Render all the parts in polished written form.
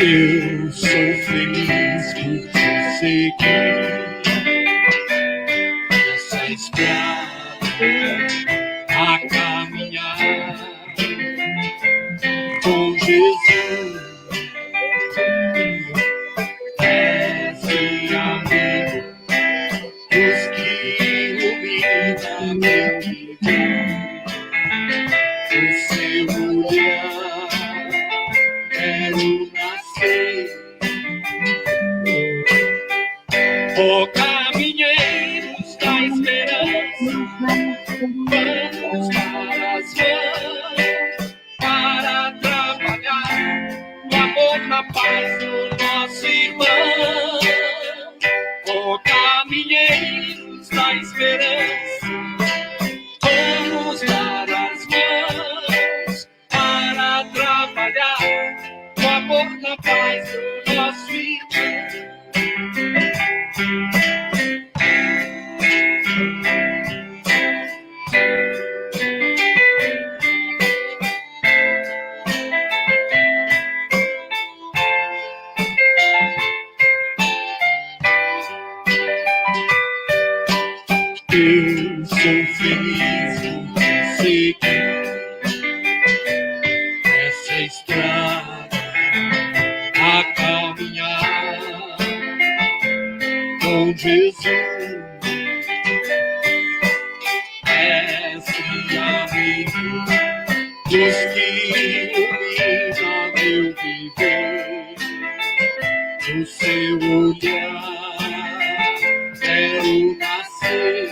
Eu sou feliz por te seguir nessa estrada a caminhar com Jesus. Esse amigo dos que ilumina meu viver. O seu olhar quero nascer. Oh, caminheiros da esperança, vamos para as mãos para trabalhar o amor na paz do nosso irmão. Oh, caminheiros da esperança, vamos para as mãos para trabalhar o amor na paz do nosso irmão. Eu sou feliz por te seguir nessa estrada a caminhar com Jesus. Esse amigo dos que ilumina meu viver. No seu olhar quero nascer.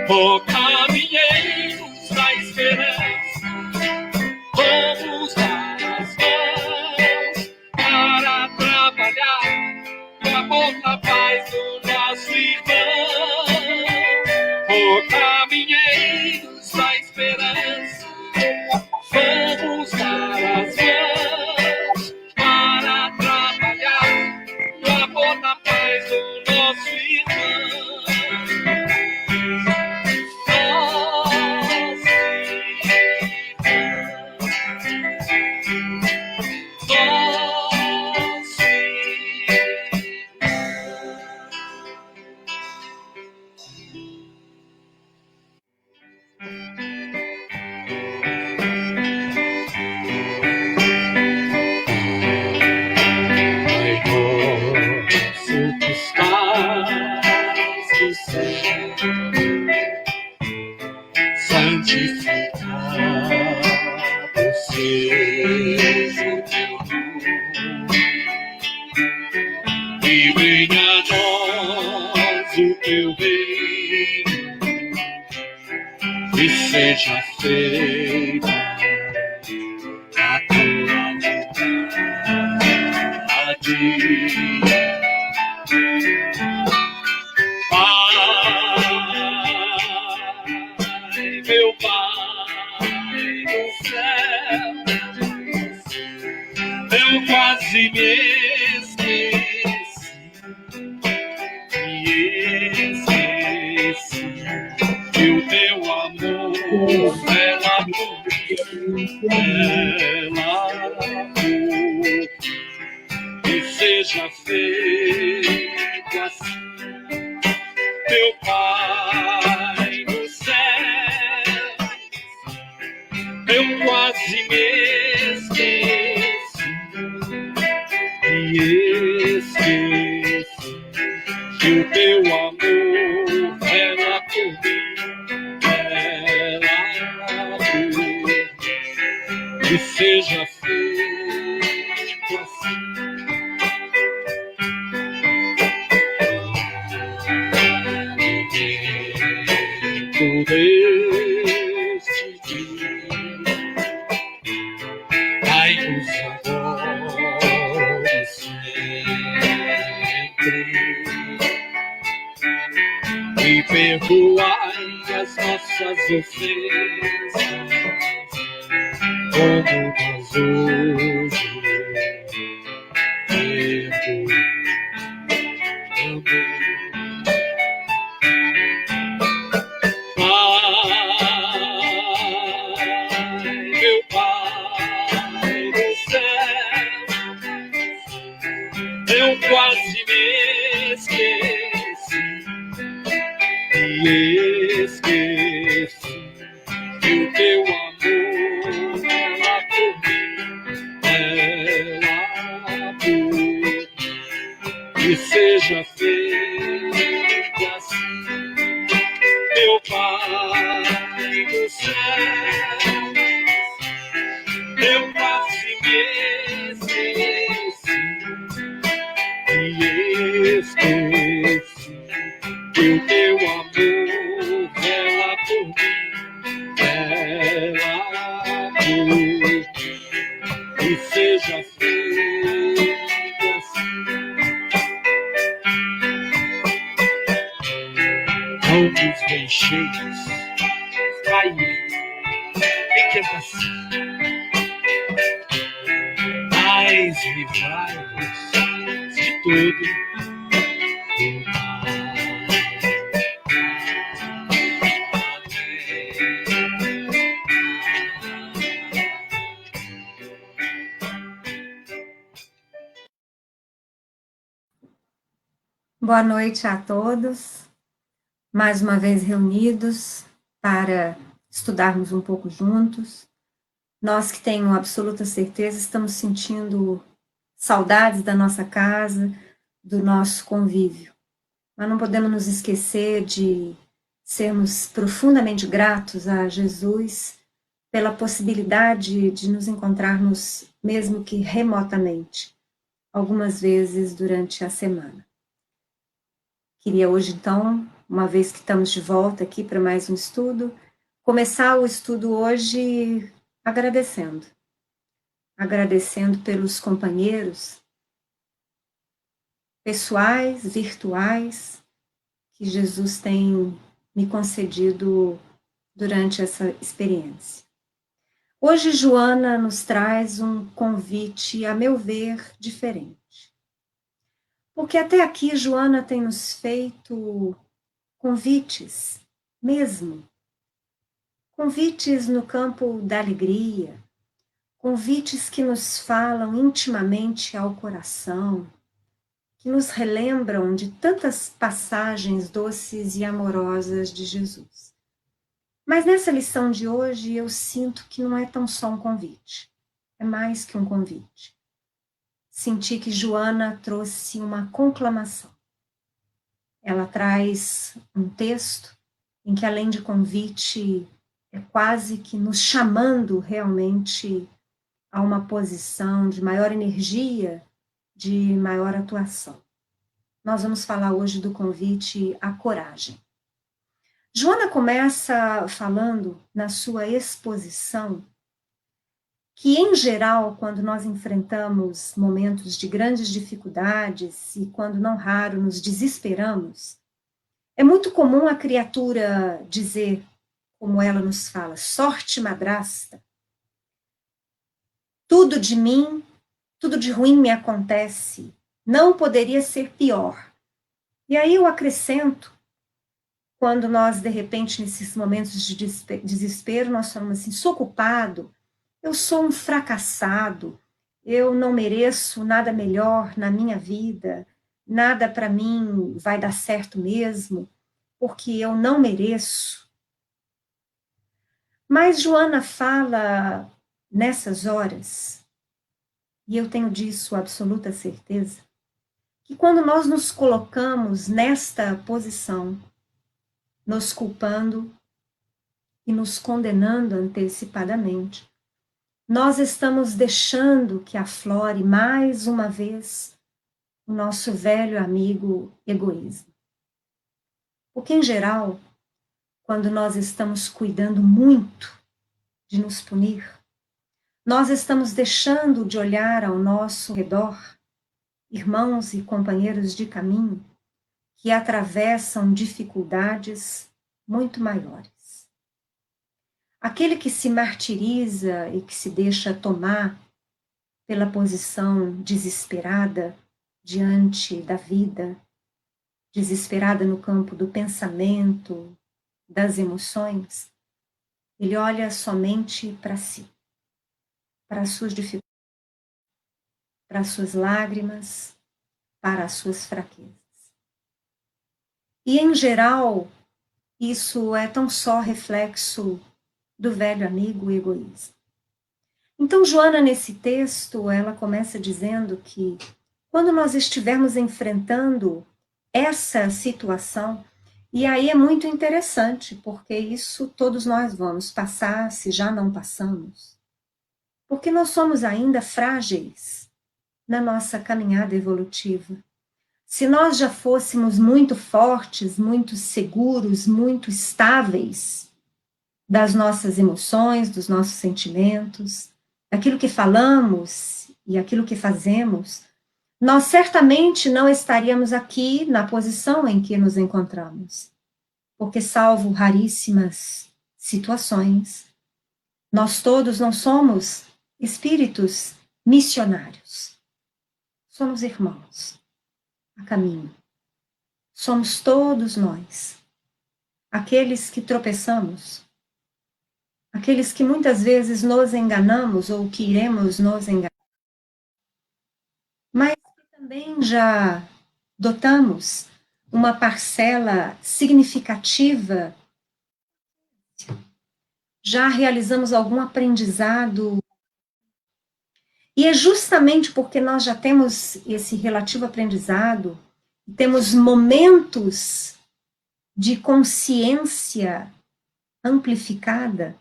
Oh, caminheiros da esperança, vamos dar as mãos para trabalhar o amor na paz do nosso irmão. Oh, caminheiros da esperança, vamos dar as mãos para trabalhar o amor na paz do nosso irmão. Santificado seja o teu nome, e venha a nós o teu reino, e seja feita a tua vontade. Meu Pai do céu, eu quase me esqueci que o teu amor ela e seja feito assim, meu Pai do céu. Eu quase me esqueci que o teu amor era por mim, que seja feito assim. Deste dia, dai-nos agora e sempre, e perdoai as nossas ofensas, como nós hoje perdoamos. Meu Pai do esqueci que o teu amor ela por mim, que seja feito assim, meu Pai do céu, eu quase me esqueci que o teu amor vela por mim, que seja feito assim. Campos bem cheios, caíram, pequenas, mas livrai-nos de tudo o mal. Boa noite a todos, mais uma vez reunidos para estudarmos um pouco juntos. Nós que tenho absoluta certeza estamos sentindo saudades da nossa casa, do nosso convívio. Mas não podemos nos esquecer de sermos profundamente gratos a Jesus pela possibilidade de nos encontrarmos, mesmo que remotamente, algumas vezes durante a semana. Queria hoje, então, uma vez que estamos de volta aqui para mais um estudo, começar o estudo hoje agradecendo. Agradecendo pelos companheiros pessoais, virtuais, que Jesus tem me concedido durante essa experiência. Hoje, Joana nos traz um convite, a meu ver, diferente. Porque até aqui, Joana tem nos feito convites, mesmo. Convites no campo da alegria, convites que nos falam intimamente ao coração, que nos relembram de tantas passagens doces e amorosas de Jesus. Mas nessa lição de hoje eu sinto que não é tão só um convite, é mais que um convite. Senti que Joana trouxe uma conclamação. Ela traz um texto em que, além de convite, é quase que nos chamando realmente a uma posição de maior energia, de maior atuação. Nós vamos falar hoje do convite à coragem. Joana começa falando na sua exposição que, em geral, quando nós enfrentamos momentos de grandes dificuldades e quando não raro nos desesperamos, é muito comum a criatura dizer, como ela nos fala, sorte madrasta, tudo de mim, tudo de ruim me acontece, não poderia ser pior. E aí eu acrescento, quando nós, de repente, nesses momentos de desespero, nós falamos assim, sou culpado, eu sou um fracassado, eu não mereço nada melhor na minha vida, nada para mim vai dar certo mesmo, porque eu não mereço. Mas Joana fala nessas horas, e eu tenho disso absoluta certeza, que quando nós nos colocamos nesta posição, nos culpando e nos condenando antecipadamente, nós estamos deixando que aflore mais uma vez o nosso velho amigo egoísmo. Porque, em geral, quando nós estamos cuidando muito de nos punir, nós estamos deixando de olhar ao nosso redor irmãos e companheiros de caminho que atravessam dificuldades muito maiores. Aquele que se martiriza e que se deixa tomar pela posição desesperada diante da vida, desesperada no campo do pensamento, das emoções, ele olha somente para si, para as suas dificuldades, para as suas lágrimas, para as suas fraquezas. E, em geral, isso é tão só reflexo do velho amigo egoísta. Então, Joana, nesse texto, ela começa dizendo que quando nós estivermos enfrentando essa situação, e aí é muito interessante, porque isso todos nós vamos passar, se já não passamos, porque nós somos ainda frágeis na nossa caminhada evolutiva. Se nós já fôssemos muito fortes, muito seguros, muito estáveis das nossas emoções, dos nossos sentimentos, daquilo que falamos e aquilo que fazemos, nós certamente não estaríamos aqui na posição em que nos encontramos. Porque, salvo raríssimas situações, nós todos não somos espíritos missionários. Somos irmãos a caminho. Somos todos nós, aqueles que tropeçamos, aqueles que muitas vezes nos enganamos ou que iremos nos enganar, mas que também já dotamos uma parcela significativa, já realizamos algum aprendizado, e é justamente porque nós já temos esse relativo aprendizado, temos momentos de consciência amplificada,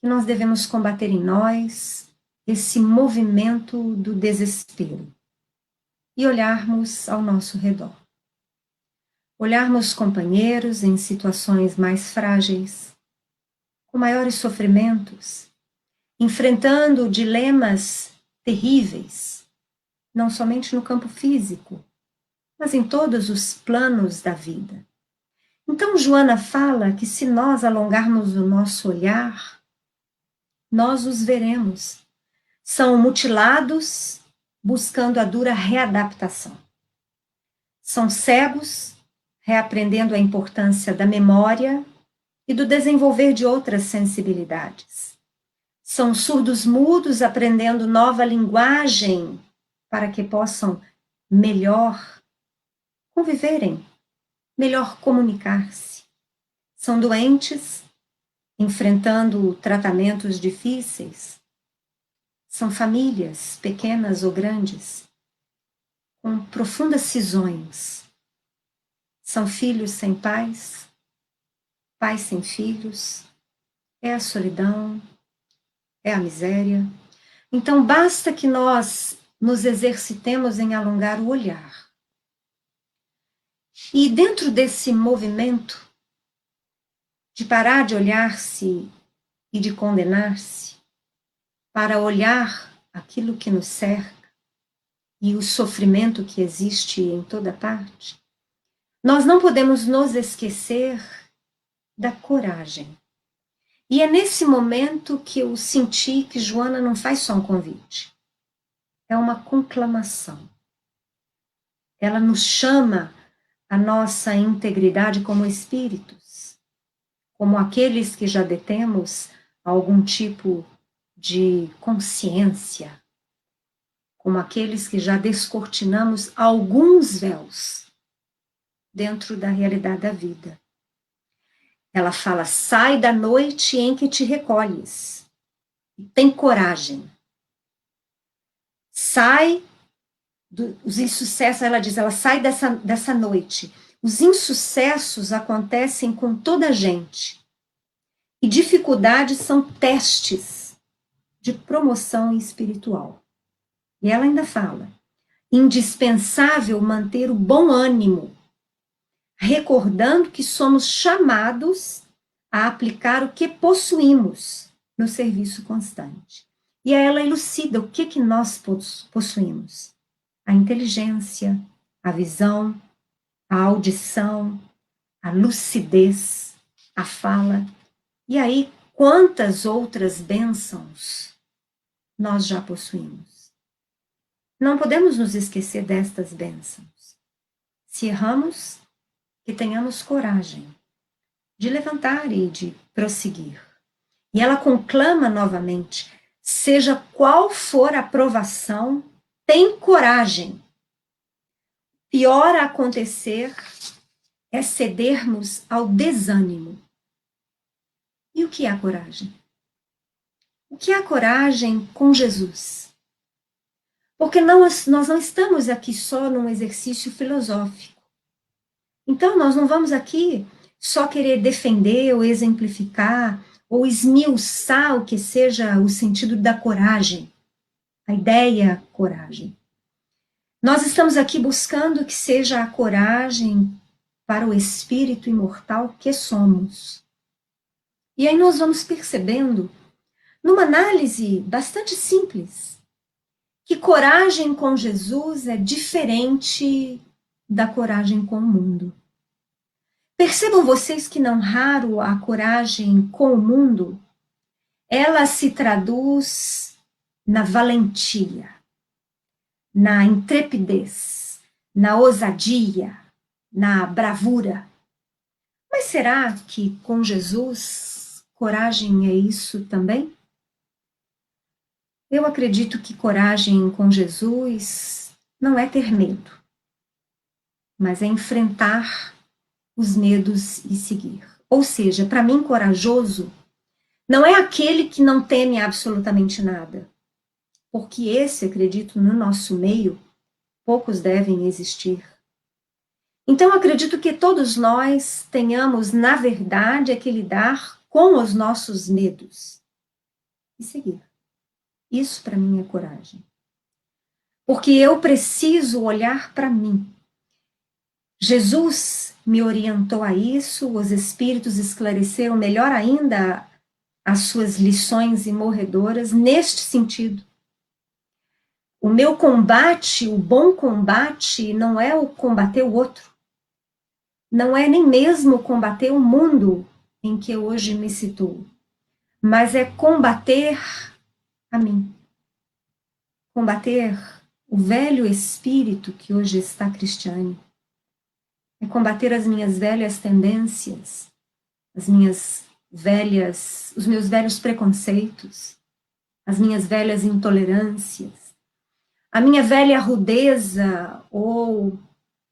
que nós devemos combater em nós esse movimento do desespero e olharmos ao nosso redor. Olharmos companheiros em situações mais frágeis, com maiores sofrimentos, enfrentando dilemas terríveis, não somente no campo físico, mas em todos os planos da vida. Então, Joana fala que se nós alongarmos o nosso olhar, nós os veremos. São mutilados, buscando a dura readaptação. São cegos, reaprendendo a importância da memória e do desenvolver de outras sensibilidades. São surdos mudos, aprendendo nova linguagem para que possam melhor conviverem, melhor comunicar-se. São doentes, enfrentando tratamentos difíceis. São famílias, pequenas ou grandes, com profundas cisões. São filhos sem pais, pais sem filhos, é a solidão, é a miséria. Então, basta que nós nos exercitemos em alongar o olhar. E dentro desse movimento de parar de olhar-se e de condenar-se, para olhar aquilo que nos cerca e o sofrimento que existe em toda parte, nós não podemos nos esquecer da coragem. E é nesse momento que eu senti que Joana não faz só um convite, é uma conclamação. Ela nos chama a nossa integridade como espíritos, como aqueles que já detemos algum tipo de consciência, como aqueles que já descortinamos alguns véus dentro da realidade da vida. Ela fala, sai da noite em que te recolhes, tem coragem. Sai dos insucessos, ela diz, ela sai dessa noite. Os insucessos acontecem com toda a gente. E dificuldades são testes de promoção espiritual. E ela ainda fala, indispensável manter o bom ânimo, recordando que somos chamados a aplicar o que possuímos no serviço constante. E aí ela elucida o que nós possuímos. A inteligência, a visão, a audição, a lucidez, a fala. E aí, quantas outras bênçãos nós já possuímos. Não podemos nos esquecer destas bênçãos. Se erramos, que tenhamos coragem de levantar e de prosseguir. E ela conclama novamente, seja qual for a provação, tem coragem. Pior a acontecer é cedermos ao desânimo. E o que é a coragem? O que é a coragem com Jesus? Porque nós não estamos aqui só num exercício filosófico. Então, nós não vamos aqui só querer defender ou exemplificar ou esmiuçar o que seja o sentido da coragem, a ideia coragem. Nós estamos aqui buscando que seja a coragem para o espírito imortal que somos. E aí nós vamos percebendo, numa análise bastante simples, que coragem com Jesus é diferente da coragem com o mundo. Percebam vocês que não raro a coragem com o mundo, ela se traduz na valentia, na intrepidez, na ousadia, na bravura. Mas será que com Jesus coragem é isso também? Eu acredito que coragem com Jesus não é ter medo, mas é enfrentar os medos e seguir. Ou seja, para mim, corajoso não é aquele que não teme absolutamente nada, porque esse, acredito, no nosso meio, poucos devem existir. Então, acredito que todos nós tenhamos, na verdade, é que lidar com os nossos medos e seguir. Isso, para mim, é coragem. Porque eu preciso olhar para mim. Jesus me orientou a isso, os Espíritos esclareceram melhor ainda as suas lições imorredoras neste sentido. O meu combate, o bom combate, não é o combater o outro. Não é nem mesmo combater o mundo em que hoje me situo, mas é combater a mim. Combater o velho espírito que hoje está cristiano. É combater as minhas velhas tendências, os meus velhos preconceitos, as minhas velhas intolerâncias, a minha velha rudeza ou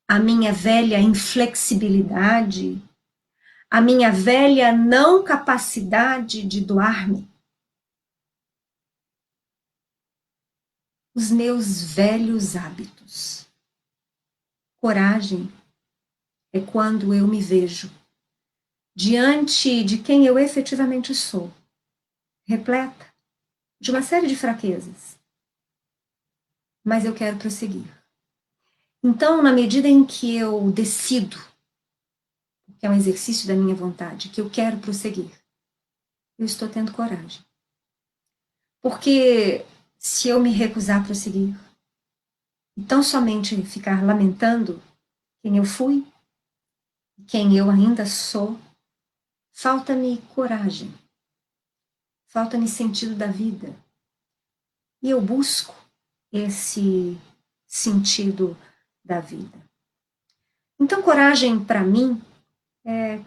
a minha velha inflexibilidade, a minha velha não capacidade de doar-me, os meus velhos hábitos. Coragem é quando eu me vejo diante de quem eu efetivamente sou, repleta de uma série de fraquezas, mas eu quero prosseguir. Então, na medida em que eu decido, que é um exercício da minha vontade, que eu quero prosseguir, eu estou tendo coragem. Porque se eu me recusar a prosseguir, e tão somente ficar lamentando quem eu fui, quem eu ainda sou, falta-me coragem, falta-me sentido da vida. E eu busco esse sentido da vida. Então, coragem para mim é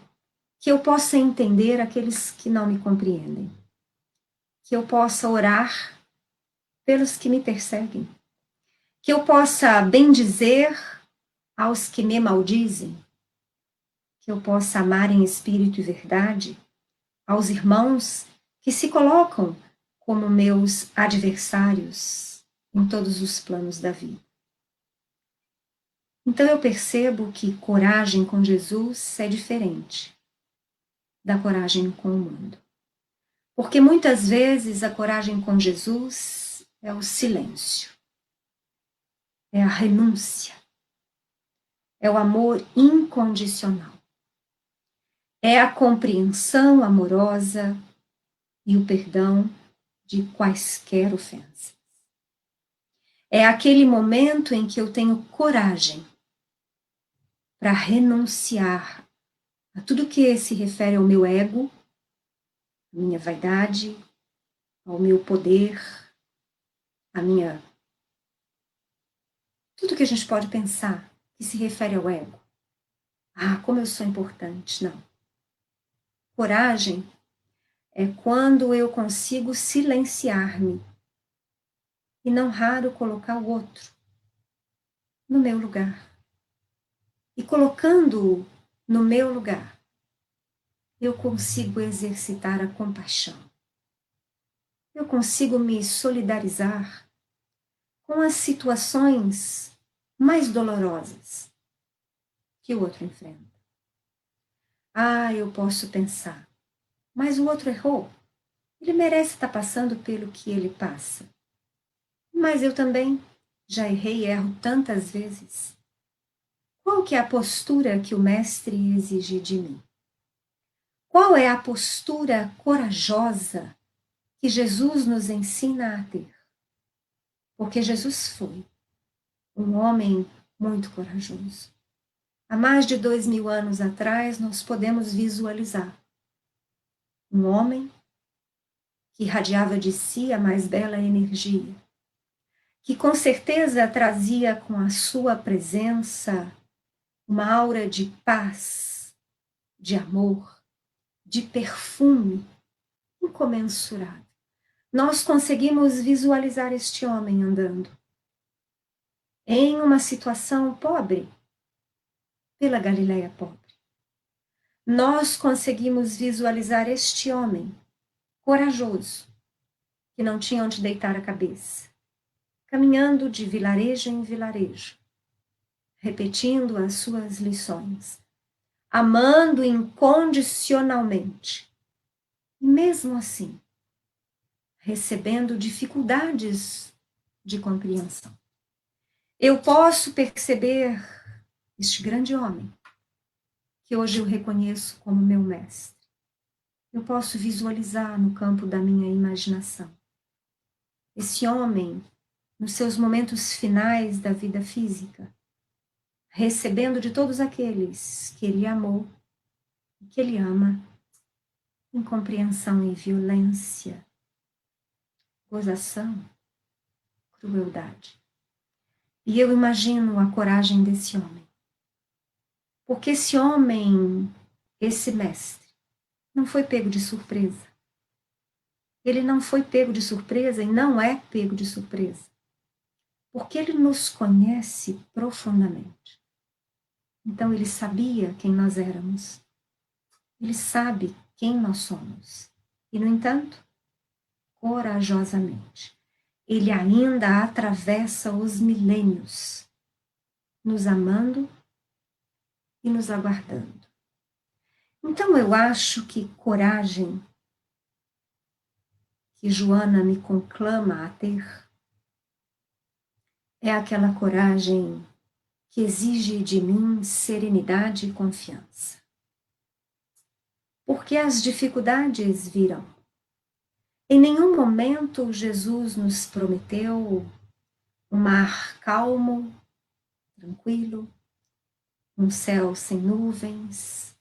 que eu possa entender aqueles que não me compreendem, que eu possa orar pelos que me perseguem, que eu possa bendizer aos que me maldizem, que eu possa amar em espírito e verdade aos irmãos que se colocam como meus adversários em todos os planos da vida. Então eu percebo que coragem com Jesus é diferente da coragem com o mundo. Porque muitas vezes a coragem com Jesus é o silêncio, é a renúncia, é o amor incondicional, é a compreensão amorosa e o perdão de quaisquer ofensas. É aquele momento em que eu tenho coragem para renunciar a tudo que se refere ao meu ego, à minha vaidade, ao meu poder, à minha... tudo que a gente pode pensar que se refere ao ego. Ah, como eu sou importante. Não. Coragem é quando eu consigo silenciar-me e não raro colocar o outro no meu lugar. E colocando-o no meu lugar, eu consigo exercitar a compaixão. Eu consigo me solidarizar com as situações mais dolorosas que o outro enfrenta. Ah, eu posso pensar, mas o outro errou. Ele merece estar passando pelo que ele passa. Mas eu também já errei e erro tantas vezes. Qual que é a postura que o mestre exige de mim? Qual é a postura corajosa que Jesus nos ensina a ter? Porque Jesus foi um homem muito corajoso. Há mais de 2000 anos atrás, nós podemos visualizar um homem que irradiava de si a mais bela energia, que com certeza trazia com a sua presença uma aura de paz, de amor, de perfume incomensurável. Nós conseguimos visualizar este homem andando em uma situação pobre, pela Galileia pobre. Nós conseguimos visualizar este homem corajoso, que não tinha onde deitar a cabeça, caminhando de vilarejo em vilarejo, repetindo as suas lições, amando incondicionalmente, e mesmo assim, recebendo dificuldades de compreensão. Eu posso perceber este grande homem, que hoje eu reconheço como meu mestre. Eu posso visualizar no campo da minha imaginação. Esse homem, nos seus momentos finais da vida física, recebendo de todos aqueles que ele amou e que ele ama, incompreensão e violência, gozação, crueldade. E eu imagino a coragem desse homem. Porque esse homem, esse mestre, não foi pego de surpresa. Ele não foi pego de surpresa e não é pego de surpresa. Porque ele nos conhece profundamente. Então ele sabia quem nós éramos. Ele sabe quem nós somos. E, no entanto, corajosamente, ele ainda atravessa os milênios, nos amando e nos aguardando. Então eu acho que coragem, que Joana me conclama a ter, é aquela coragem que exige de mim serenidade e confiança. Porque as dificuldades virão. Em nenhum momento Jesus nos prometeu um mar calmo, tranquilo, um céu sem nuvens,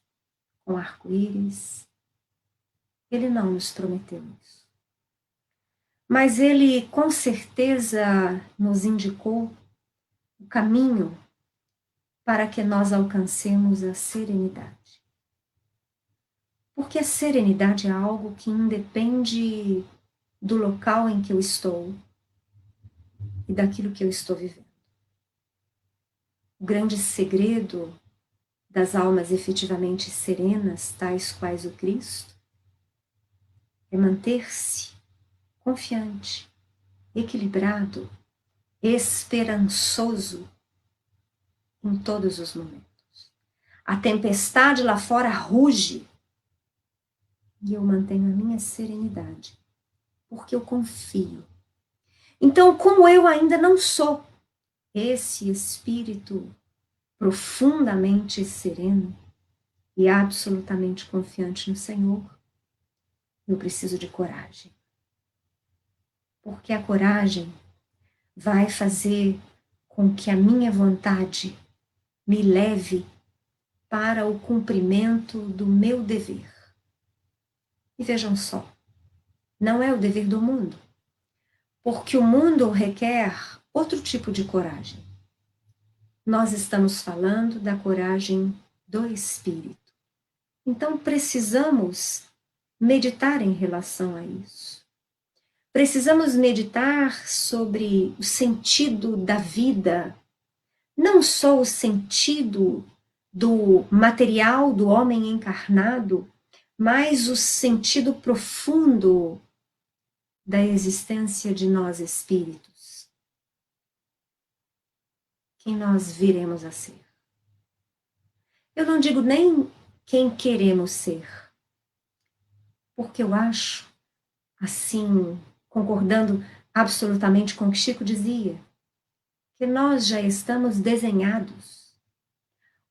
com arco-íris. Ele não nos prometeu isso. Mas ele com certeza nos indicou o caminho para que nós alcancemos a serenidade. Porque a serenidade é algo que independe do local em que eu estou e daquilo que eu estou vivendo. O grande segredo das almas efetivamente serenas, tais quais o Cristo, é manter-se confiante, equilibrado, esperançoso em todos os momentos. A tempestade lá fora ruge e eu mantenho a minha serenidade, porque eu confio. Então, como eu ainda não sou esse espírito profundamente sereno e absolutamente confiante no Senhor, eu preciso de coragem. Porque a coragem vai fazer com que a minha vontade me leve para o cumprimento do meu dever. E vejam só, não é o dever do mundo, porque o mundo requer outro tipo de coragem. Nós estamos falando da coragem do Espírito. Então precisamos meditar em relação a isso. Precisamos meditar sobre o sentido da vida, não só o sentido do material do homem encarnado, mas o sentido profundo da existência de nós espíritos, quem nós viremos a ser. Eu não digo nem quem queremos ser, porque eu acho, assim, concordando absolutamente com o que Chico dizia, que nós já estamos desenhados.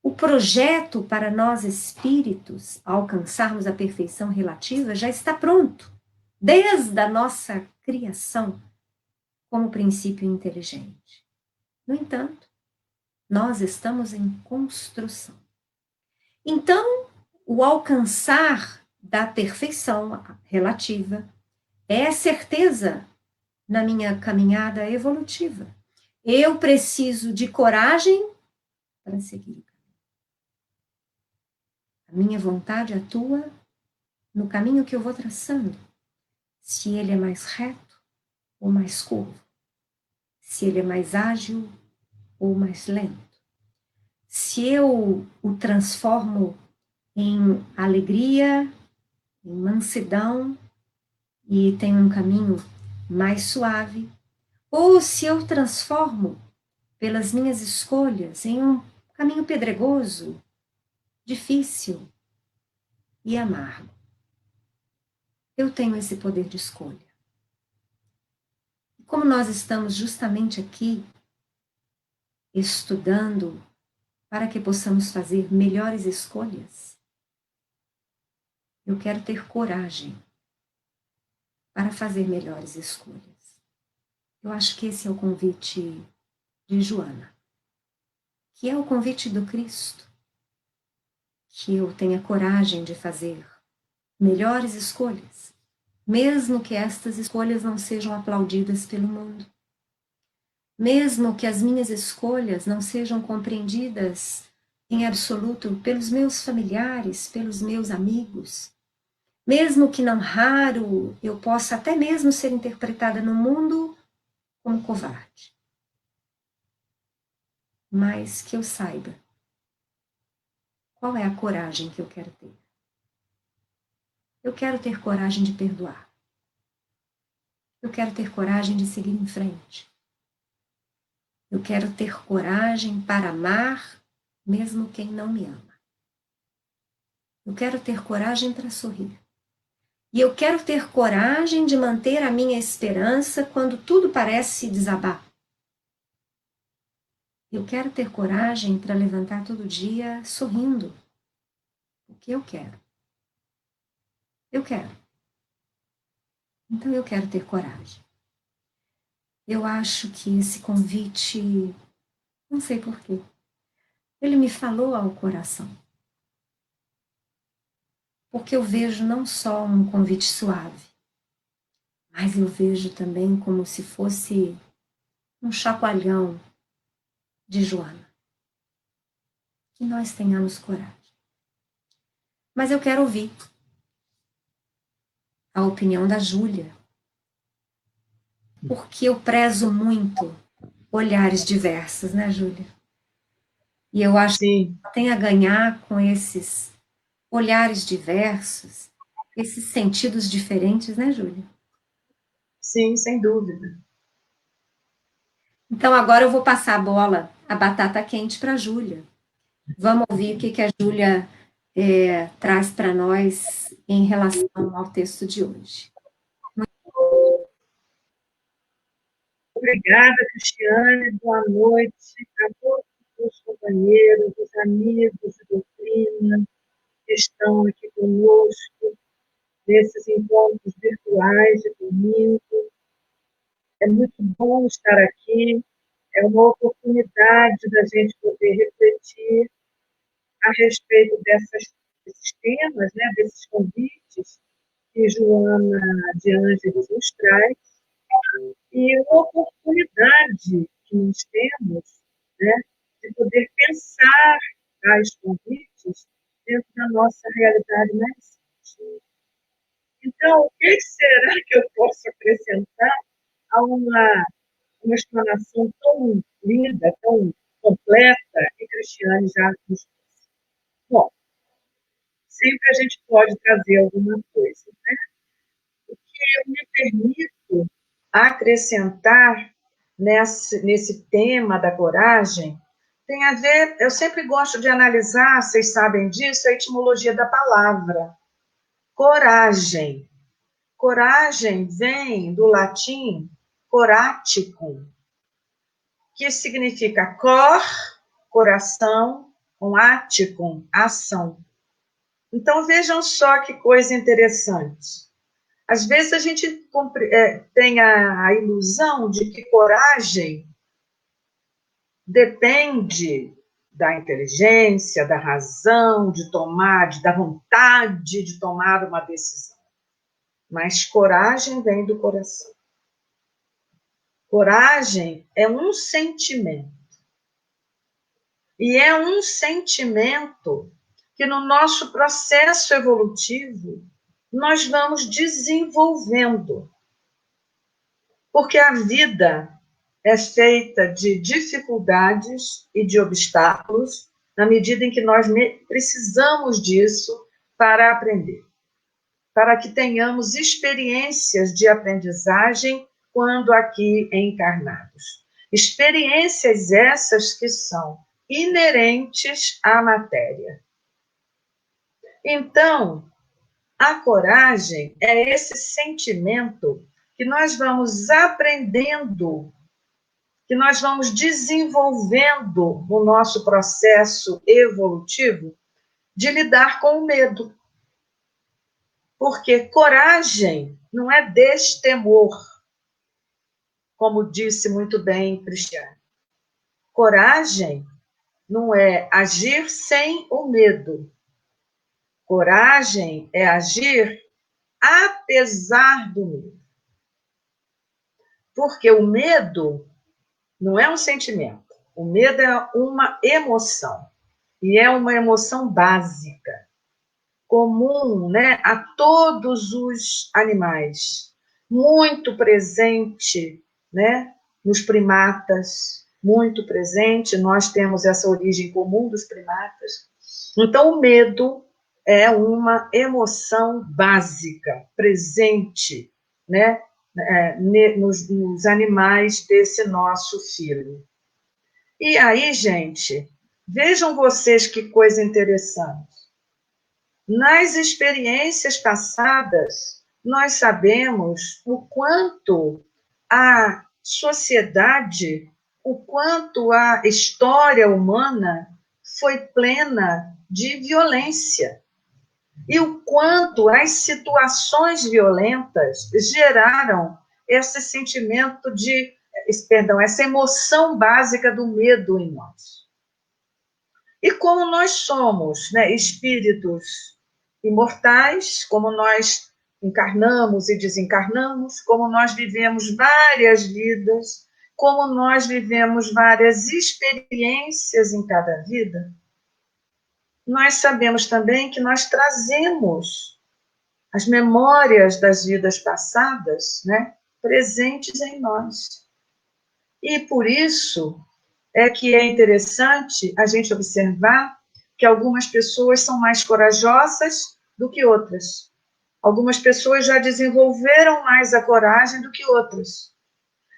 O projeto para nós espíritos alcançarmos a perfeição relativa já está pronto, desde a nossa criação como princípio inteligente. No entanto, nós estamos em construção. Então, o alcançar da perfeição relativa é certeza na minha caminhada evolutiva. Eu preciso de coragem para seguir. A minha vontade atua no caminho que eu vou traçando. Se ele é mais reto ou mais curvo. Se ele é mais ágil ou mais lento. Se eu o transformo em alegria, em mansidão, e tenho um caminho mais suave, ou se eu transformo pelas minhas escolhas em um caminho pedregoso, difícil e amargo. Eu tenho esse poder de escolha. E como nós estamos justamente aqui estudando para que possamos fazer melhores escolhas, eu quero ter coragem para fazer melhores escolhas. Eu acho que esse é o convite de Joana, que é o convite do Cristo, que eu tenha coragem de fazer melhores escolhas, mesmo que estas escolhas não sejam aplaudidas pelo mundo, mesmo que as minhas escolhas não sejam compreendidas em absoluto pelos meus familiares, pelos meus amigos, mesmo que não raro eu possa até mesmo ser interpretada no mundo como covarde. Mas que eu saiba qual é a coragem que eu quero ter. Eu quero ter coragem de perdoar. Eu quero ter coragem de seguir em frente. Eu quero ter coragem para amar mesmo quem não me ama. Eu quero ter coragem para sorrir. E eu quero ter coragem de manter a minha esperança quando tudo parece desabar. Eu quero ter coragem para levantar todo dia sorrindo. O que eu quero? Eu quero. Então eu quero ter coragem. Eu acho que esse convite, não sei porquê, ele me falou ao coração. Porque eu vejo não só um convite suave, mas eu vejo também como se fosse um chacoalhão de Joana. Que nós tenhamos coragem. Mas eu quero ouvir a opinião da Júlia, porque eu prezo muito olhares diversos, né, Júlia? E eu acho Sim. que tem a ganhar com esses olhares diversos, esses sentidos diferentes, né, Júlia? Sim, sem dúvida. Então agora eu vou passar a bola, a batata quente para a Júlia. Vamos ouvir o que a Júlia traz para nós em relação ao texto de hoje. Obrigada, Cristiane. Boa noite a todos os companheiros, os amigos de doutrina que estão aqui conosco nesses encontros virtuais de domingo. É muito bom estar aqui. É uma oportunidade da gente poder refletir a respeito desses temas, né, desses convites que Joana de Ângeles nos traz, e uma oportunidade que nós temos, né, de poder pensar tais convites dentro da nossa realidade mais íntima. Então, o que será que eu posso acrescentar a uma explanação tão linda, tão completa que Cristiane já nos trouxe? Bom, sempre a gente pode trazer alguma coisa, né? O que eu me permito acrescentar nesse tema da coragem tem a ver, eu sempre gosto de analisar, vocês sabem disso, a etimologia da palavra. Coragem. Coragem vem do latim coraticum, que significa cor, coração, um aticum, ação. Então, vejam só que coisa interessante. Às vezes a gente tem a ilusão de que coragem depende da inteligência, da razão, da vontade de tomar uma decisão. Mas coragem vem do coração. Coragem é um sentimento. E é um sentimento que no nosso processo evolutivo nós vamos desenvolvendo. Porque a vida é feita de dificuldades e de obstáculos, na medida em que nós precisamos disso para aprender, para que tenhamos experiências de aprendizagem quando aqui encarnados. Experiências essas que são inerentes à matéria. Então, a coragem é esse sentimento que nós vamos aprendendo, que nós vamos desenvolvendo no nosso processo evolutivo de lidar com o medo. Porque coragem não é destemor, como disse muito bem Cristiano. Coragem não é agir sem o medo. Coragem é agir apesar do medo. Porque o medo não é um sentimento. O medo é uma emoção. E é uma emoção básica, comum, né, a todos os animais. Muito presente, né, nos primatas, muito presente. Nós temos essa origem comum dos primatas. Então, o medo é uma emoção básica, presente, né, nos animais desse nosso filo. E aí, gente, vejam vocês que coisa interessante. Nas experiências passadas, nós sabemos o quanto a sociedade, o quanto a história humana foi plena de violência. E o quanto as situações violentas geraram esse sentimento essa emoção básica do medo em nós. E como nós somos, né, espíritos imortais, como nós encarnamos e desencarnamos, como nós vivemos várias vidas, como nós vivemos várias experiências em cada vida, nós sabemos também que nós trazemos as memórias das vidas passadas, né, presentes em nós. E por isso é que é interessante a gente observar que algumas pessoas são mais corajosas do que outras. Algumas pessoas já desenvolveram mais a coragem do que outras.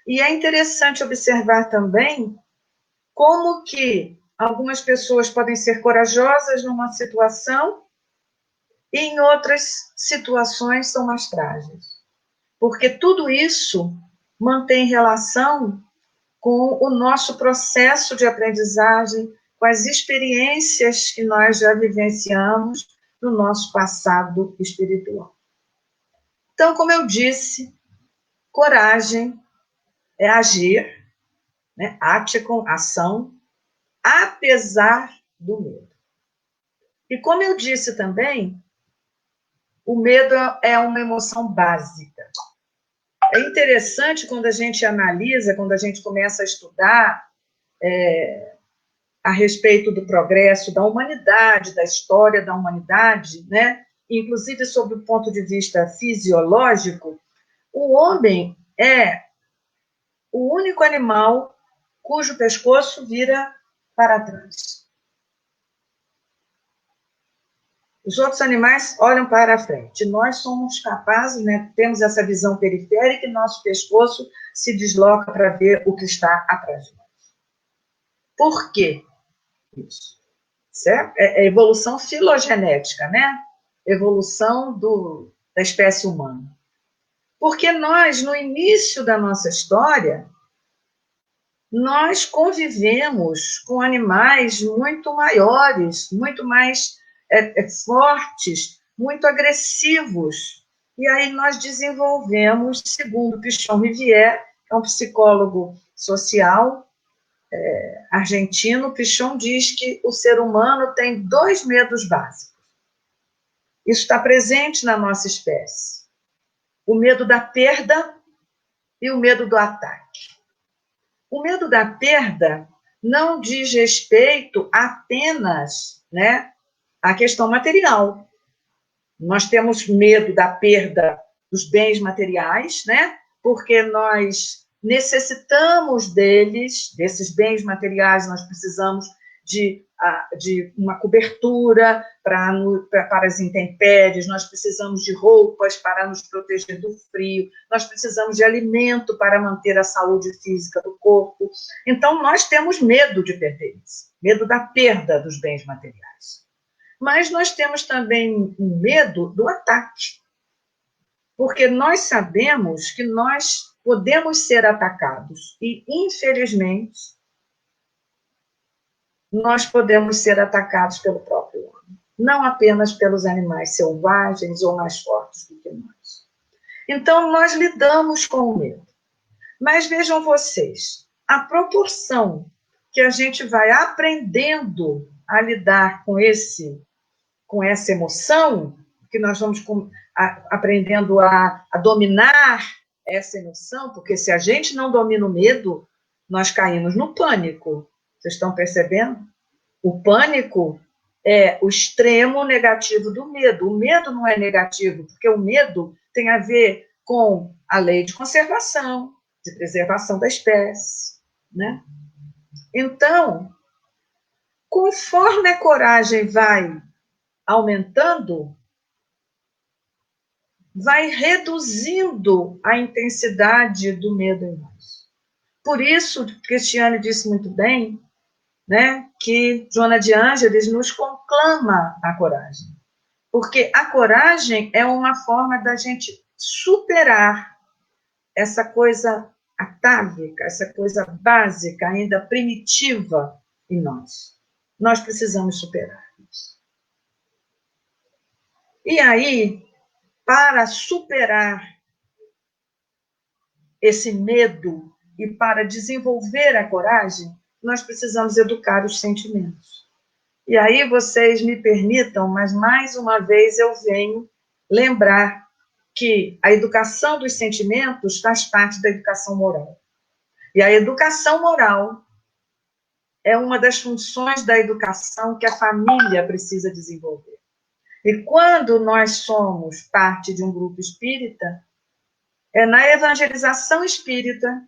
E é interessante observar também como que algumas pessoas podem ser corajosas numa situação e em outras situações são mais frágeis. Porque tudo isso mantém relação com o nosso processo de aprendizagem, com as experiências que nós já vivenciamos no nosso passado espiritual. Então, como eu disse, coragem é agir, né? Ate com ação, apesar do medo. E como eu disse também, o medo é uma emoção básica. É interessante quando a gente analisa, quando a gente começa a estudar a respeito do progresso da humanidade, da história da humanidade, né? Inclusive sob o ponto de vista fisiológico, o homem é o único animal cujo pescoço vira para trás. Os outros animais olham para a frente. Nós somos capazes, né, temos essa visão periférica e nosso pescoço se desloca para ver o que está atrás de nós. Por quê isso? Certo? É evolução filogenética, né? Evolução da espécie humana. Porque nós, no início da nossa história, nós convivemos com animais muito maiores, muito mais fortes, muito agressivos. E aí nós desenvolvemos, segundo Pichon Rivière, que é um psicólogo social argentino, Pichon diz que o ser humano tem 2 medos básicos. Isso está presente na nossa espécie. O medo da perda e o medo do ataque. O medo da perda não diz respeito apenas, né, à questão material. Nós temos medo da perda dos bens materiais, né, porque nós necessitamos deles, desses bens materiais, nós precisamos de uma cobertura para as intempéries, nós precisamos de roupas para nos proteger do frio, nós precisamos de alimento para manter a saúde física do corpo. Então, nós temos medo de perder isso, medo da perda dos bens materiais. Mas nós temos também um medo do ataque, porque nós sabemos que nós podemos ser atacados e, infelizmente, nós podemos ser atacados pelo próprio homem, não apenas pelos animais selvagens ou mais fortes do que nós. Então, nós lidamos com o medo. Mas vejam vocês, a proporção que a gente vai aprendendo a lidar com essa emoção, que nós vamos aprendendo a dominar essa emoção, porque se a gente não domina o medo, nós caímos no pânico. Vocês estão percebendo? O pânico é o extremo negativo do medo. O medo não é negativo, porque o medo tem a ver com a lei de conservação, de preservação da espécie, né? Então, conforme a coragem vai aumentando, vai reduzindo a intensidade do medo em nós. Por isso, Cristiane disse muito bem, né, que Joana de Ângeles nos conclama a coragem. Porque a coragem é uma forma da gente superar essa coisa atávica, essa coisa básica, ainda primitiva em nós. Nós precisamos superar isso. E aí, para superar esse medo e para desenvolver a coragem, nós precisamos educar os sentimentos. E aí vocês me permitam, mas mais uma vez eu venho lembrar que a educação dos sentimentos faz parte da educação moral. E a educação moral é uma das funções da educação que a família precisa desenvolver. E quando nós somos parte de um grupo espírita, é na evangelização espírita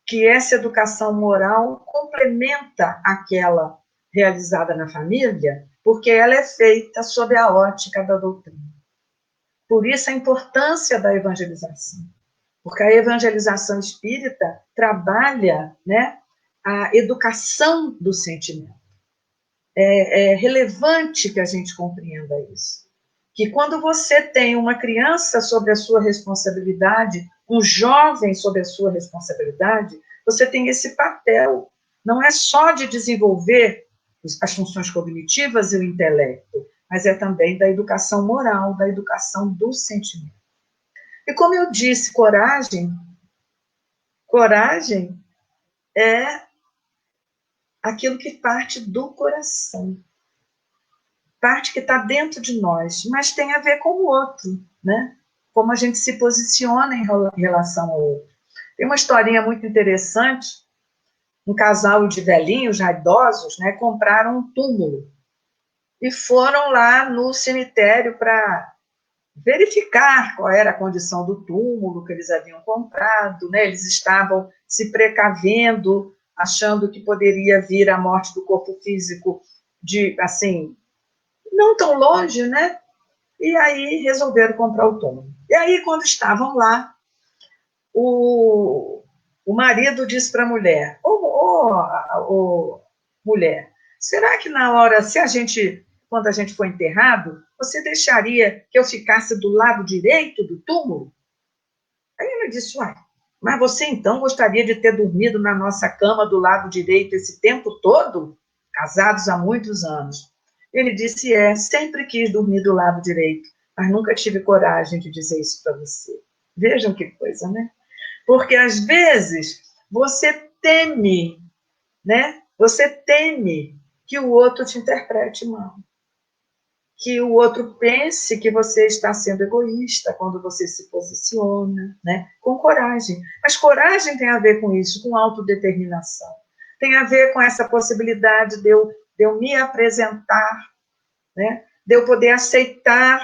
que essa educação moral complementa aquela realizada na família, porque ela é feita sob a ótica da doutrina. Por isso a importância da evangelização, porque a evangelização espírita trabalha, né, a educação do sentimento. É relevante que a gente compreenda isso. Que quando você tem uma criança sob a sua responsabilidade, um jovem sob a sua responsabilidade, você tem esse papel. Não é só de desenvolver as funções cognitivas e o intelecto, mas é também da educação moral, da educação do sentimento. E como eu disse, coragem é aquilo que parte do coração. Parte que está dentro de nós, mas tem a ver com o outro, né? Como a gente se posiciona em relação ao outro. Tem uma historinha muito interessante, um casal de velhinhos, já idosos, né, compraram um túmulo e foram lá no cemitério para verificar qual era a condição do túmulo que eles haviam comprado, né? Eles estavam se precavendo, achando que poderia vir a morte do corpo físico não tão longe, né? E aí resolveram comprar o túmulo. E aí, quando estavam lá, o marido disse para a mulher, mulher, será que na hora, quando a gente for enterrado, você deixaria que eu ficasse do lado direito do túmulo? Aí ela disse, uai, mas você então gostaria de ter dormido na nossa cama do lado direito esse tempo todo? Casados há muitos anos. Ele disse, sempre quis dormir do lado direito, mas nunca tive coragem de dizer isso para você. Vejam que coisa, né? Porque às vezes você teme, né? Você teme que o outro te interprete mal. Que o outro pense que você está sendo egoísta quando você se posiciona, né? Com coragem. Mas coragem tem a ver com isso, com autodeterminação. Tem a ver com essa possibilidade de eu me apresentar, né? De eu poder aceitar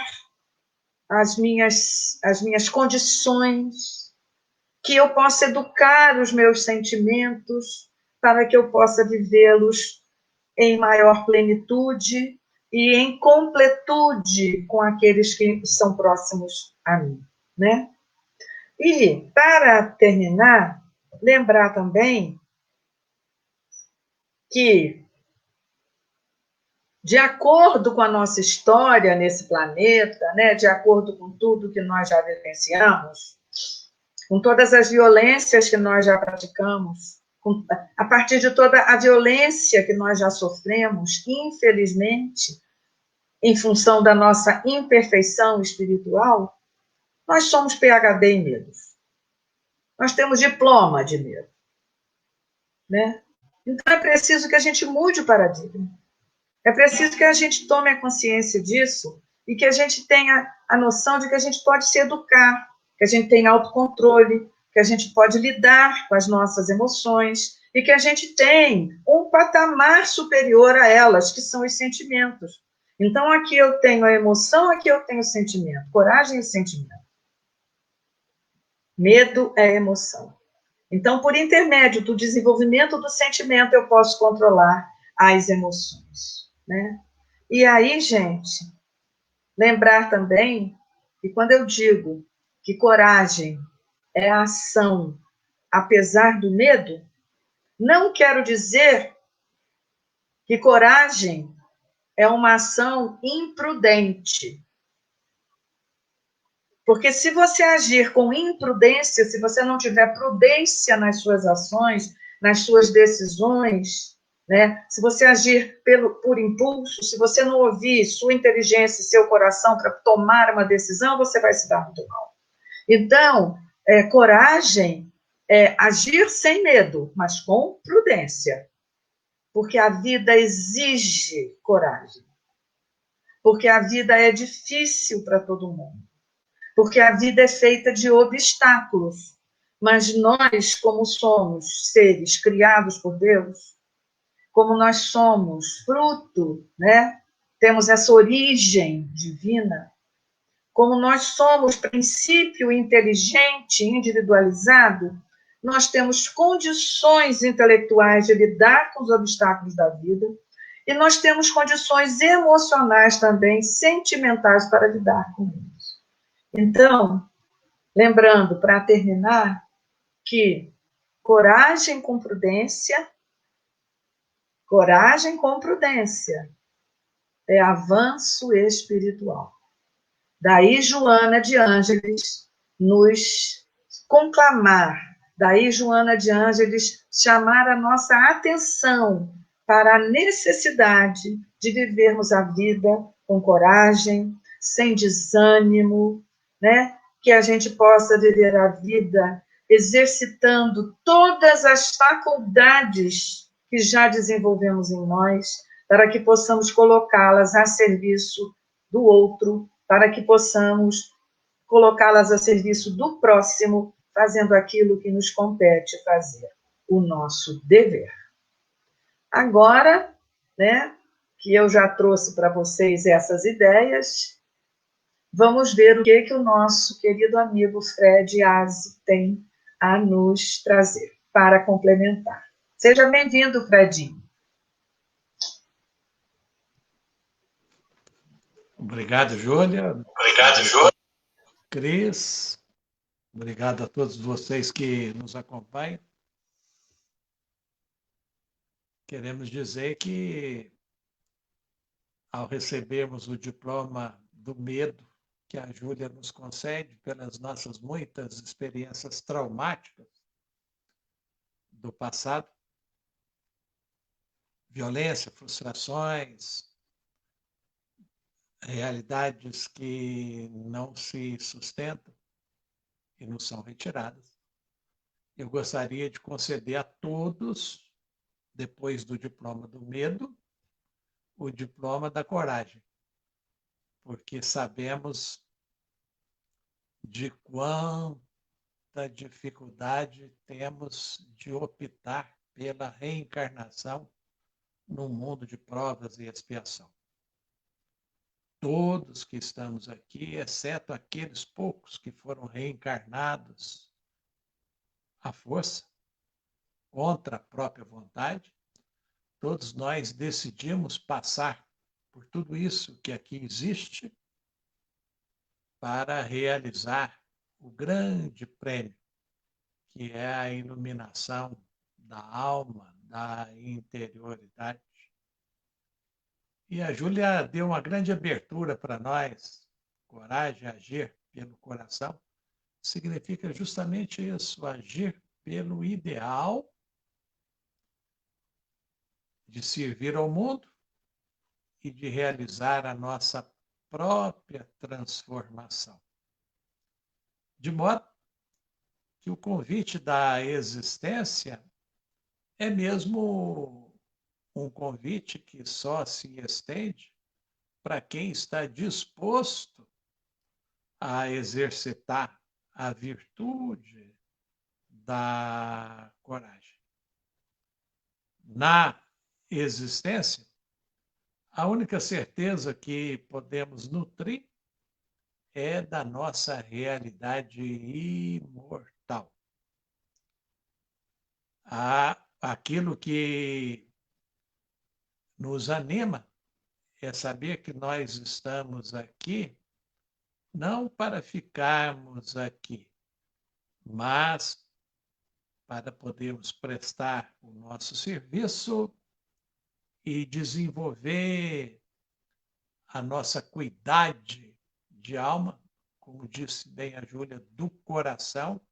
as minhas condições, que eu possa educar os meus sentimentos para que eu possa vivê-los em maior plenitude e em completude com aqueles que são próximos a mim, né? E, para terminar, lembrar também que, de acordo com a nossa história nesse planeta, né, de acordo com tudo que nós já vivenciamos, com todas as violências que nós já praticamos, a partir de toda a violência que nós já sofremos, infelizmente, em função da nossa imperfeição espiritual, nós somos PhD em medos. Nós temos diploma de medo, né? Então é preciso que a gente mude o paradigma. É preciso que a gente tome a consciência disso e que a gente tenha a noção de que a gente pode se educar, que a gente tem autocontrole, que a gente pode lidar com as nossas emoções e que a gente tem um patamar superior a elas, que são os sentimentos. Então, aqui eu tenho a emoção, aqui eu tenho o sentimento. Coragem e sentimento. Medo é emoção. Então, por intermédio do desenvolvimento do sentimento, eu posso controlar as emoções, né? E aí, gente, lembrar também que quando eu digo que coragem é a ação apesar do medo, não quero dizer que coragem é uma ação imprudente. Porque se você agir com imprudência, se você não tiver prudência nas suas ações, nas suas decisões, né? Se você agir por impulso, se você não ouvir sua inteligência e seu coração para tomar uma decisão, você vai se dar muito mal. Então, coragem é agir sem medo, mas com prudência. Porque a vida exige coragem. Porque a vida é difícil para todo mundo. Porque a vida é feita de obstáculos. Mas nós, como somos seres criados por Deus, como nós somos fruto, né? Temos essa origem divina, como nós somos princípio inteligente, individualizado, nós temos condições intelectuais de lidar com os obstáculos da vida e nós temos condições emocionais também, sentimentais para lidar com eles. Então, lembrando, para terminar, que coragem com prudência é avanço espiritual. Daí Joana de Ângeles nos conclamar, daí Joana de Ângeles chamar a nossa atenção para a necessidade de vivermos a vida com coragem, sem desânimo, né? Que a gente possa viver a vida exercitando todas as faculdades que já desenvolvemos em nós, para que possamos colocá-las a serviço do outro, para que possamos colocá-las a serviço do próximo, fazendo aquilo que nos compete fazer, o nosso dever. Agora, né, que eu já trouxe para vocês essas ideias, vamos ver o que o nosso querido amigo Fred Aze tem a nos trazer para complementar. Seja bem-vindo, Fredinho. Obrigado, Júlia. Obrigado, Júlia. Cris. Obrigado a todos vocês que nos acompanham. Queremos dizer que, ao recebermos o diploma do medo que a Júlia nos concede pelas nossas muitas experiências traumáticas do passado, violência, frustrações, realidades que não se sustentam e não são retiradas, eu gostaria de conceder a todos, depois do diploma do medo, o diploma da coragem, porque sabemos de quanta dificuldade temos de optar pela reencarnação num mundo de provas e expiação. Todos que estamos aqui, exceto aqueles poucos que foram reencarnados à força, contra a própria vontade, todos nós decidimos passar por tudo isso que aqui existe para realizar o grande prêmio, que é a iluminação da alma, da interioridade. E a Júlia deu uma grande abertura para nós. Coragem, agir pelo coração, significa justamente isso, agir pelo ideal de servir ao mundo e de realizar a nossa própria transformação. De modo que o convite da existência é mesmo um convite que só se estende para quem está disposto a exercitar a virtude da coragem. Na existência, a única certeza que podemos nutrir é da nossa realidade imortal. Aquilo que nos anima é saber que nós estamos aqui não para ficarmos aqui, mas para podermos prestar o nosso serviço e desenvolver a nossa cuidade de alma, como disse bem a Júlia, do coração,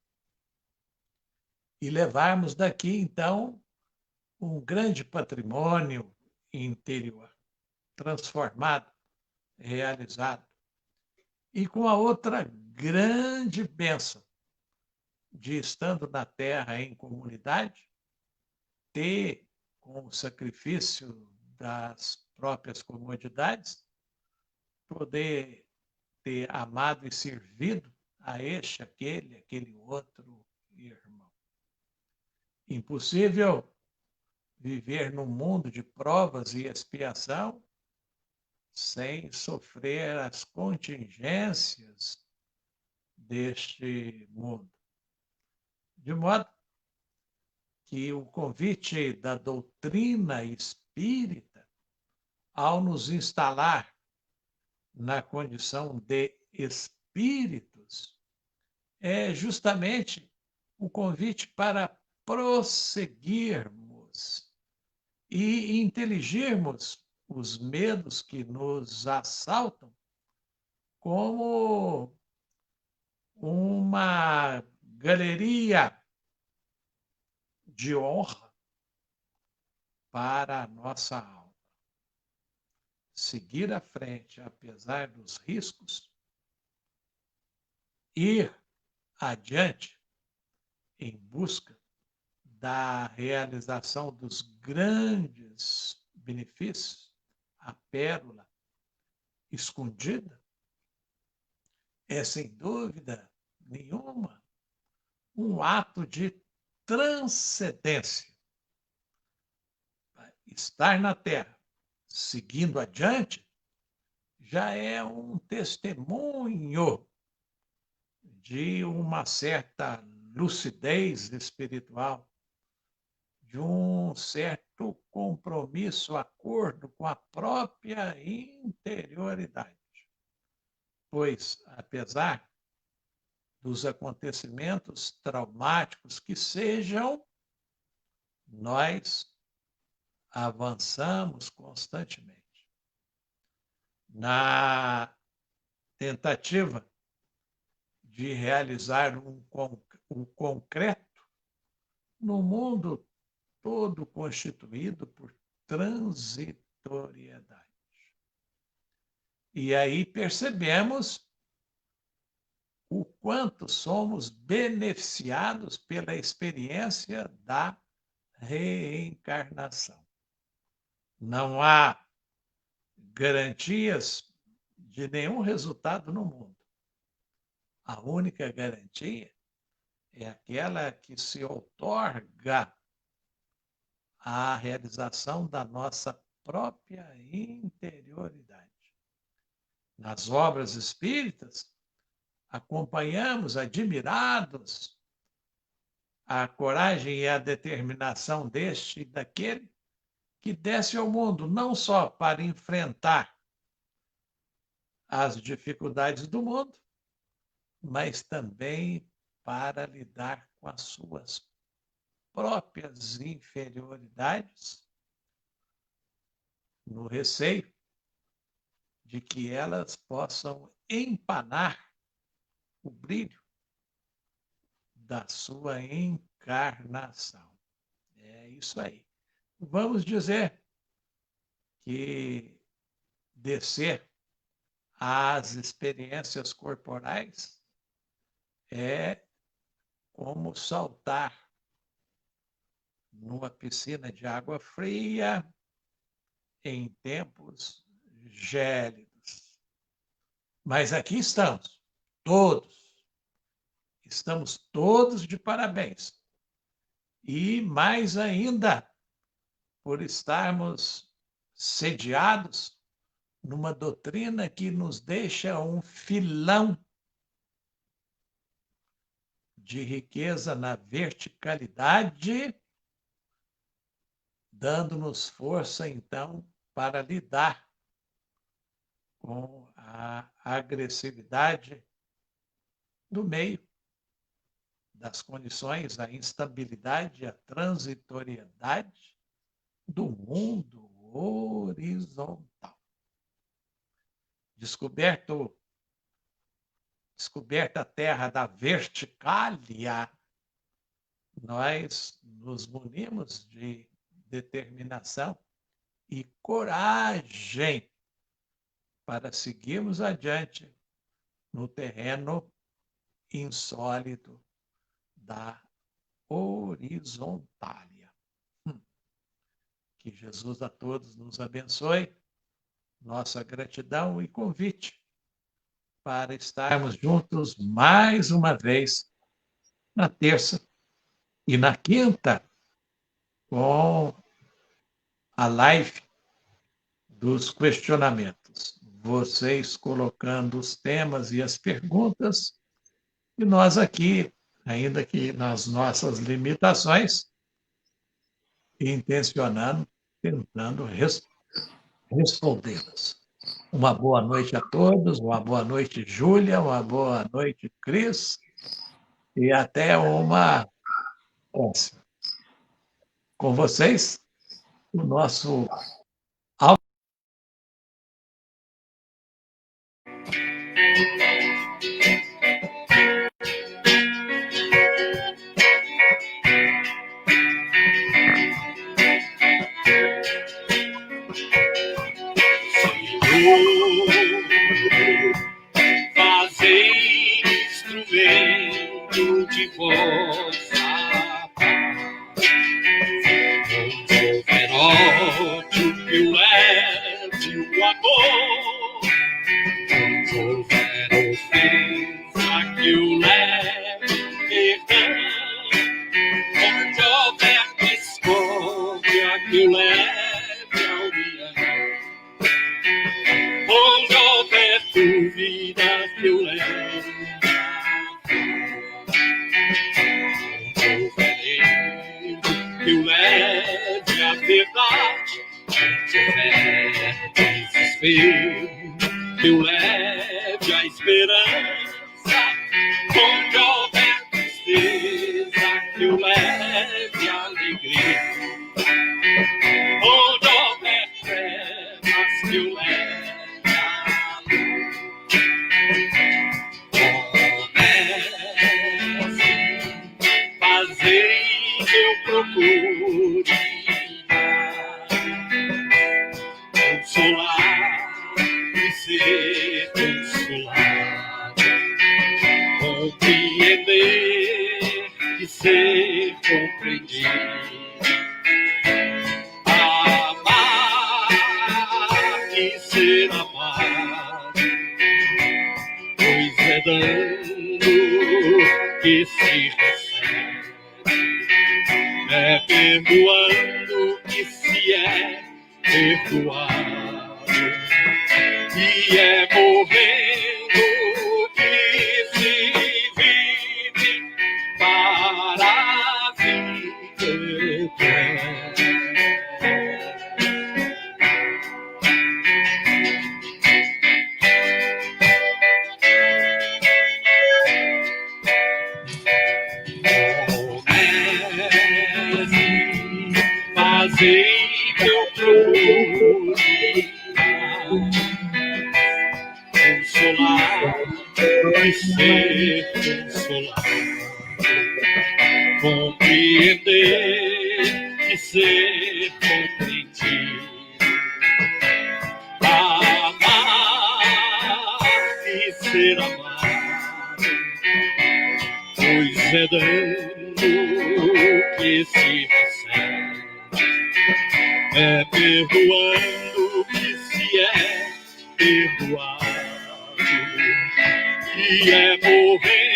e levarmos daqui, então, um grande patrimônio interior, transformado, realizado. E com a outra grande bênção de, estando na Terra em comunidade, ter, com o sacrifício das próprias comodidades, poder ter amado e servido a este, aquele outro irmão. Impossível viver num mundo de provas e expiação sem sofrer as contingências deste mundo. De modo que o convite da doutrina espírita, ao nos instalar na condição de espíritos, é justamente o convite para prosseguirmos e inteligirmos os medos que nos assaltam como uma galeria de honra para a nossa alma. Seguir à frente, apesar dos riscos, ir adiante em busca da realização dos grandes benefícios, a pérola escondida, é sem dúvida nenhuma um ato de transcendência. Estar na Terra, seguindo adiante, já é um testemunho de uma certa lucidez espiritual, de um certo compromisso, acordo com a própria interioridade. pois, apesar dos acontecimentos traumáticos que sejam, nós avançamos constantemente na tentativa de realizar um concreto no mundo todo constituído por transitoriedade. E aí percebemos o quanto somos beneficiados pela experiência da reencarnação. Não há garantias de nenhum resultado no mundo. A única garantia é aquela que se outorga à realização da nossa própria interioridade. Nas obras espíritas, acompanhamos, admirados, a coragem e a determinação deste e daquele que desce ao mundo não só para enfrentar as dificuldades do mundo, mas também para lidar com as suas próprias inferioridades, no receio de que elas possam empanar o brilho da sua encarnação. É isso aí. Vamos dizer que descer às experiências corporais é como saltar numa piscina de água fria em tempos gélidos. Mas aqui estamos, todos. Estamos todos de parabéns. E mais ainda, por estarmos sediados numa doutrina que nos deixa um filão de riqueza na verticalidade, dando-nos força, então, para lidar com a agressividade do meio, das condições, a instabilidade, a transitoriedade do mundo horizontal. Descoberta a terra da verticália, nós nos munimos de determinação e coragem para seguirmos adiante no terreno insólito da horizontália. Que Jesus a todos nos abençoe, nossa gratidão e convite para estarmos juntos mais uma vez na terça e na quinta com a live dos questionamentos. Vocês colocando os temas e as perguntas e nós aqui, ainda que nas nossas limitações, intencionando, tentando respondê-las. Uma boa noite a todos, uma boa noite, Júlia, uma boa noite, Cris, e até uma próxima. Com vocês, o nosso fazer instrumento de vossa paz. Onde houver ódio, eu leve o amor. Onde houver ofensa, que eu leve perdão. Onde houver discórdia, que eu leve a união. Onde houver dúvida, que eu leve a fé. Onde houver erro, que eu leve a verdade. Onde houver desespero, que eu leve a esperança. sabedoria, consolar e ser consolado, compreender e ser compreendido, amar e ser amado, pois é dando que se recebe, é perdoando que se é perdoado, e é morrendo que se vive para a vida eterna. Fazei que eu procure consolar e ser consolado, compreender e ser compreendido, amar e ser amado, pois é dando que se recebe, é perdoando que se é perdoado, e é morrer